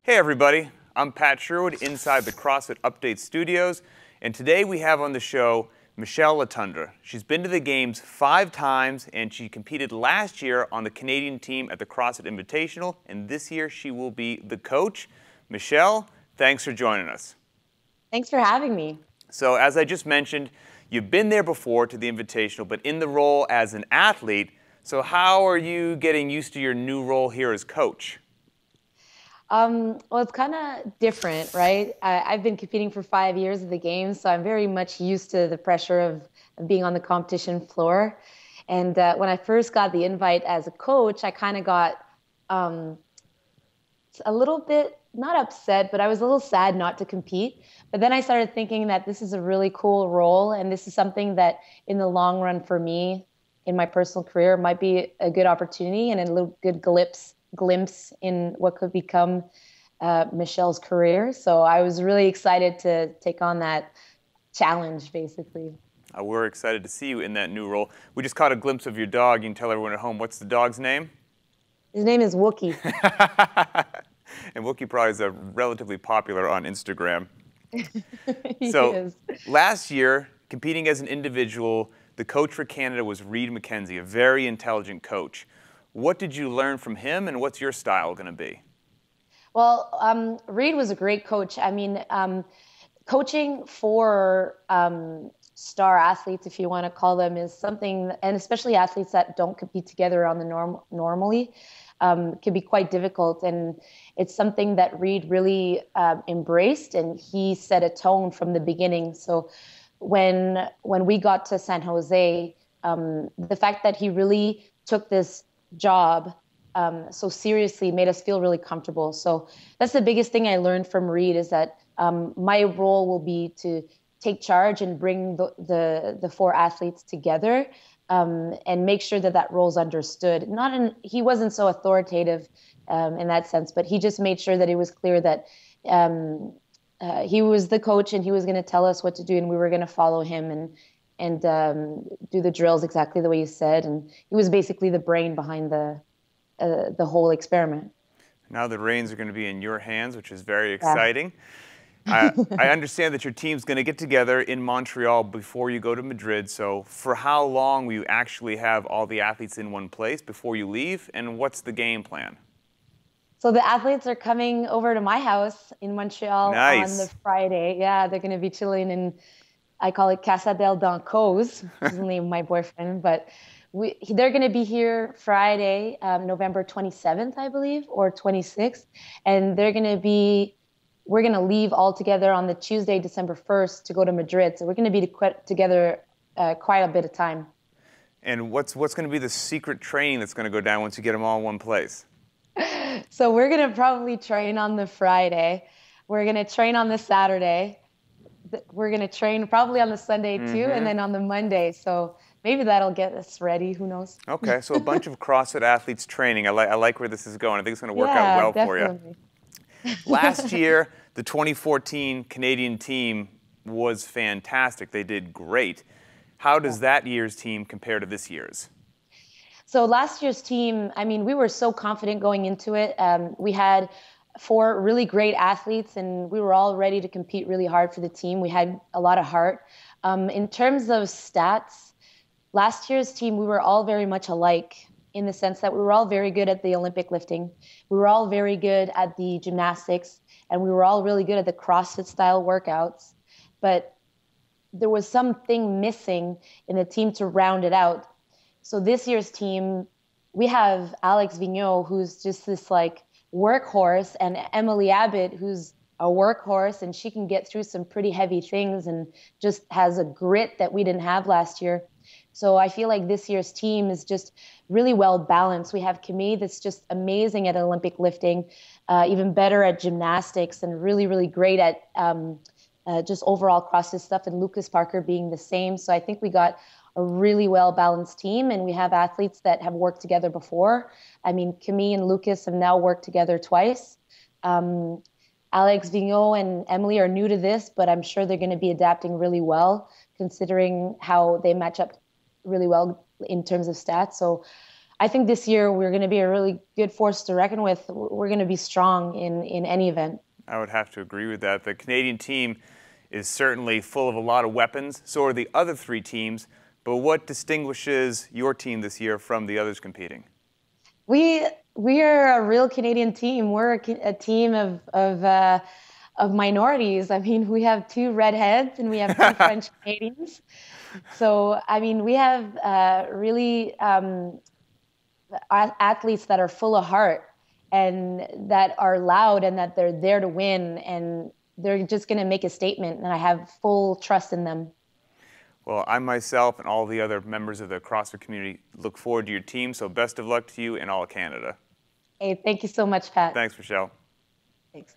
Hey everybody, I'm Pat Sherwood inside the CrossFit Update Studios, and today we have on the show Michele Letendre. She's been to the Games 5 times, and she competed last year on the Canadian team at the CrossFit Invitational, and this year she will be the coach. Michele, thanks for joining us. Thanks for having me. So as I just mentioned, you've been there before to the Invitational, but in the role as an athlete. So how are you getting used to your new role here as coach? Well, it's kind of different, right? I've been competing for 5 years at the Games, so I'm very much used to the pressure of being on the competition floor. And when I first got the invite as a coach, I kind of got a little bit, not upset, but I was a little sad not to compete. But then I started thinking that this is a really cool role, and this is something that in the long run for me, in my personal career, might be a good opportunity and a little good glimpse in what could become Michele's career. So I was really excited to take on that challenge, basically. We're excited to see you in that new role. We just caught a glimpse of your dog. You can tell everyone at home, what's the dog's name? His name is Wookie. And Wookie probably is relatively popular on Instagram. He So is. last year, competing as an individual, the coach for Canada was Reed McKenzie, a very intelligent coach. What did you learn from him, and what's your style going to be? Well, Reed was a great coach. I mean, coaching for star athletes, if you want to call them, is something, and especially athletes that don't compete together on the normally, can be quite difficult. And it's something that Reed really embraced, and he set a tone from the beginning. So when we got to San Jose, the fact that he really took this job so seriously made us feel really comfortable. So that's the biggest thing I learned from Reed, is that my role will be to take charge and bring the four athletes together, and make sure that that role's understood. He wasn't so authoritative in that sense, but he just made sure that it was clear that he was the coach and he was going to tell us what to do, and we were going to follow him and do the drills exactly the way you said. And he was basically the brain behind the whole experiment. Now the reins are going to be in your hands, which is very Yeah. exciting. I understand that your team's going to get together in Montreal before you go to Madrid. So for how long will you actually have all the athletes in one place before you leave? And what's the game plan? So the athletes are coming over to my house in Montreal Nice. on the Friday. Yeah, they're going to be chilling in, I call it Casa del Don Cos, which is the name of my boyfriend. But they're going to be here Friday, November 27th, I believe, or 26th. And we're going to leave all together on the Tuesday, December 1st to go to Madrid. So we're going to be together quite a bit of time. And what's going to be the secret training that's going to go down once you get them all in one place? So we're going to probably train on the Friday. We're going to train on the Saturday. We're going to train probably on the Sunday too, and then on the Monday. So maybe that'll get us ready. Who knows? Okay, so a bunch of CrossFit athletes training. I like where this is going. I think it's going to work out well definitely. for you. Last year, the 2014 Canadian team was fantastic. They did great. How does that year's team compare to this year's? So last year's team, I mean, we were so confident going into it. We had 4 really great athletes, and we were all ready to compete really hard for the team. We had a lot of heart. In terms of stats, last year's team, we were all very much alike in the sense that we were all very good at the Olympic lifting. We were all very good at the gymnastics, and we were all really good at the CrossFit style workouts. But there was something missing in the team to round it out. So this year's team, we have Alex Vigneault, who's just this like workhorse, and Emily Abbott, who's a workhorse, and she can get through some pretty heavy things and just has a grit that we didn't have last year. So I feel like this year's team is just really well balanced. We have Camille that's just amazing at Olympic lifting, even better at gymnastics, and really, really great at just overall CrossFit stuff, and Lucas Parker being the same. So I think we got a really well-balanced team, and we have athletes that have worked together before. I mean, Camille and Lucas have now worked together twice. Alex Vigneault and Emily are new to this, but I'm sure they're going to be adapting really well, considering how they match up really well in terms of stats. So I think this year we're going to be a really good force to reckon with. We're going to be strong in any event. I would have to agree with that. The Canadian team is certainly full of a lot of weapons. So are the other 3 teams. But what distinguishes your team this year from the others competing? We are a real Canadian team. We're a team of minorities. I mean, we have 2 redheads and we have 2 French Canadians. So I mean, we have really athletes that are full of heart and that are loud and that they're there to win, and they're just going to make a statement, and I have full trust in them. Well, I myself and all the other members of the CrossFit community look forward to your team, so best of luck to you and all of Canada. Hey, thank you so much, Pat. Thanks, Michele. Thanks.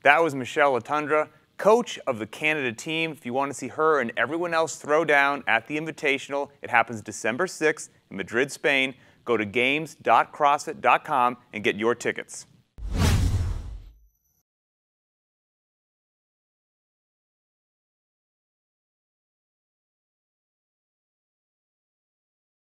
That was Michele Letendre, coach of the Canada team. If you want to see her and everyone else throw down at the Invitational, it happens December 6th in Madrid, Spain. Go to games.crossfit.com and get your tickets.